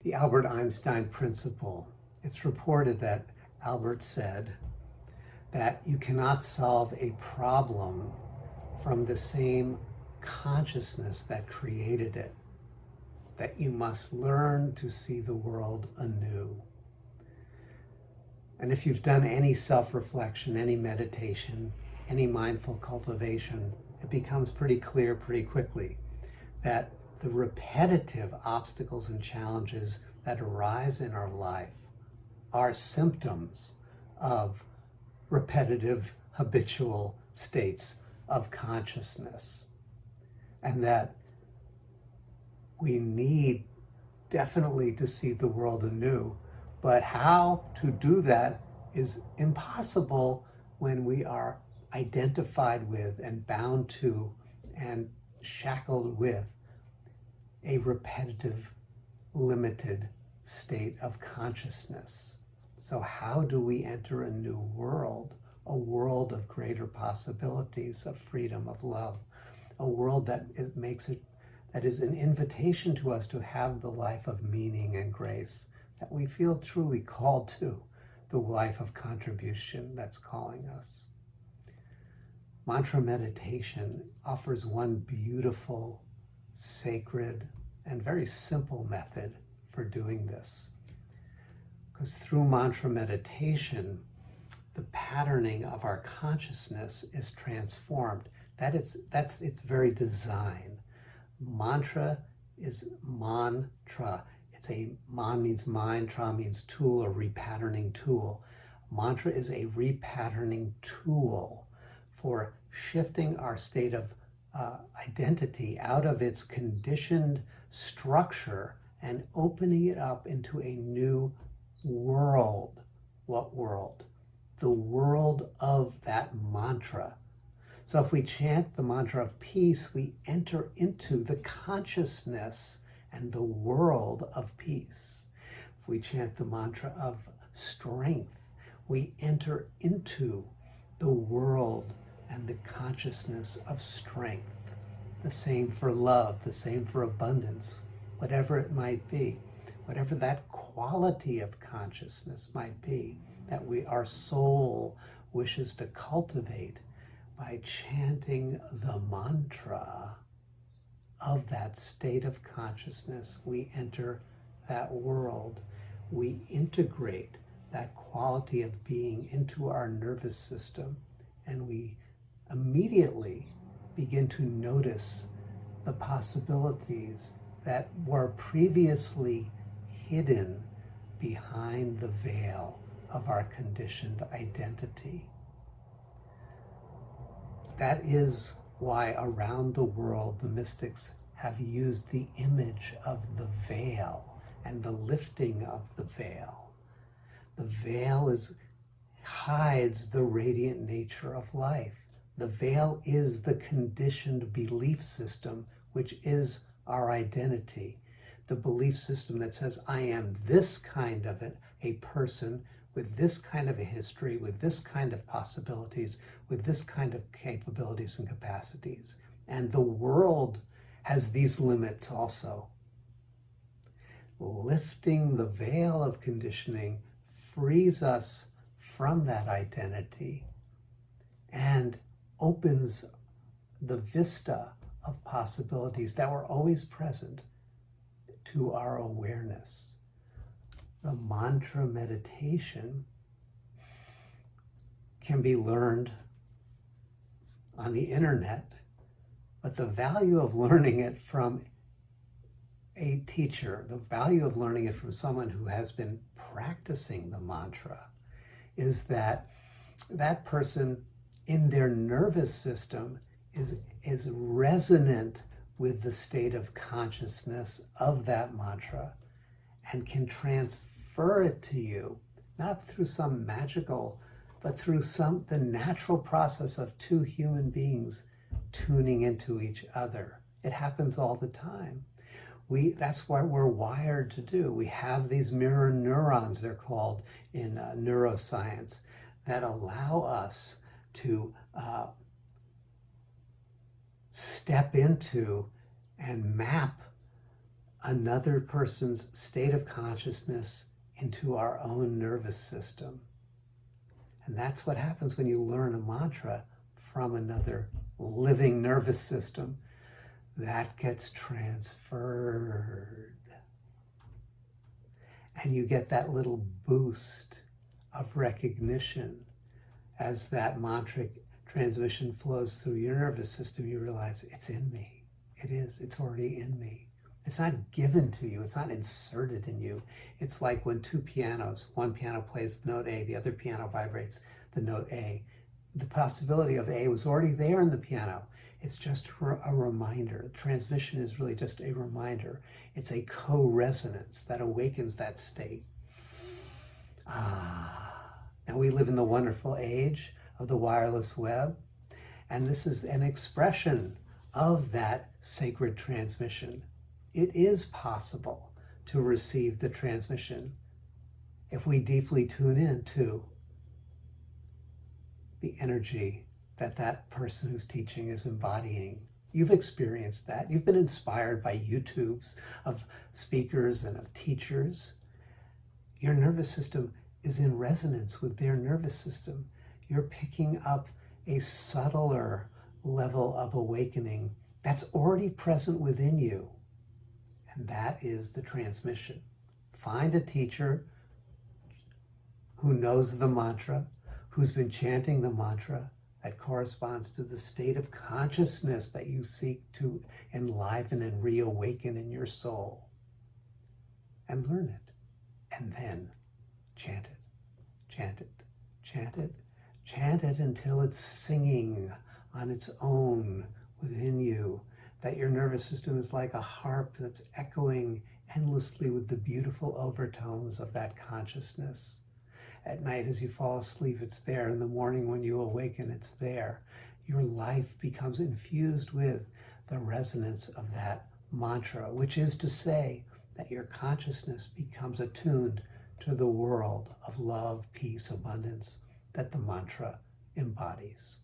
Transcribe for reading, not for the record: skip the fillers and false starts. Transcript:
The Albert Einstein principle. It's reported that Albert said that you cannot solve a problem from the same consciousness that created it, that you must learn to see the world anew. And if you've done any self-reflection, any meditation, any mindful cultivation, it becomes pretty clear pretty quickly that the repetitive obstacles and challenges that arise in our life are symptoms of repetitive, habitual states of consciousness. And that we need definitely to see the world anew, but how to do that is impossible when we are identified with and bound to and shackled with a repetitive, limited state of consciousness. So how do we enter a new world, a world of greater possibilities, of freedom, of love, a world that is an invitation to us to have the life of meaning and grace that we feel truly called to, the life of contribution that's calling us. Mantra meditation offers one beautiful, sacred, and very simple method for doing this. Because through mantra meditation, the patterning of our consciousness is transformed. That's its very design. Mantra is mantra. Man means mind, tra means tool or repatterning tool. Mantra is a repatterning tool for shifting our state of identity out of its conditioned structure and opening it up into a new world. What world? The world of that mantra. So if we chant the mantra of peace, we enter into the consciousness and the world of peace. If we chant the mantra of strength, we enter into the world and the consciousness of strength. The same for love, the same for abundance, whatever it might be, whatever that quality of consciousness might be that our soul wishes to cultivate. By chanting the mantra of that state of consciousness, we enter that world. We integrate that quality of being into our nervous system, and we immediately begin to notice the possibilities that were previously hidden behind the veil of our conditioned identity. That is why around the world the mystics have used the image of the veil and the lifting of the veil. The veil hides the radiant nature of life. The veil is the conditioned belief system, which is our identity. The belief system that says, I am this kind of a person with this kind of a history, with this kind of possibilities, with this kind of capabilities and capacities. And the world has these limits also. Lifting the veil of conditioning frees us from that identity and opens the vista of possibilities that were always present to our awareness. The mantra meditation can be learned on the internet, but the value of learning it from a teacher, the value of learning it from someone who has been practicing the mantra, is that that person in their nervous system is resonant with the state of consciousness of that mantra and can transfer it to you, not through some magical, but through the natural process of two human beings tuning into each other. It happens all the time. That's what we're wired to do. We have these mirror neurons, they're called in neuroscience, that allow us to step into and map another person's state of consciousness into our own nervous system. And that's what happens when you learn a mantra from another living nervous system. That gets transferred. And you get that little boost of recognition as that mantric transmission flows through your nervous system. You realize it's in me. It is. It's already in me. It's not given to you. It's not inserted in you. It's like when two pianos, one piano plays the note A, the other piano vibrates the note A. The possibility of A was already there in the piano. It's just a reminder. Transmission is really just a reminder. It's a co-resonance that awakens that state. Now we live in the wonderful age of the wireless web, and this is an expression of that sacred transmission. It is possible to receive the transmission if we deeply tune in to the energy that that person who's teaching is embodying. You've experienced that. You've been inspired by YouTubes of speakers and of teachers. Your nervous system is in resonance with their nervous system. You're picking up a subtler level of awakening that's already present within you. And that is the transmission. Find a teacher who knows the mantra, who's been chanting the mantra that corresponds to the state of consciousness that you seek to enliven and reawaken in your soul. And learn it. And then chant it, chant it, chant it, chant it until it's singing on its own within you, that your nervous system is like a harp that's echoing endlessly with the beautiful overtones of that consciousness. At night as you fall asleep, it's there. In the morning when you awaken, it's there. Your life becomes infused with the resonance of that mantra, which is to say that your consciousness becomes attuned to the world of love, peace, abundance that the mantra embodies.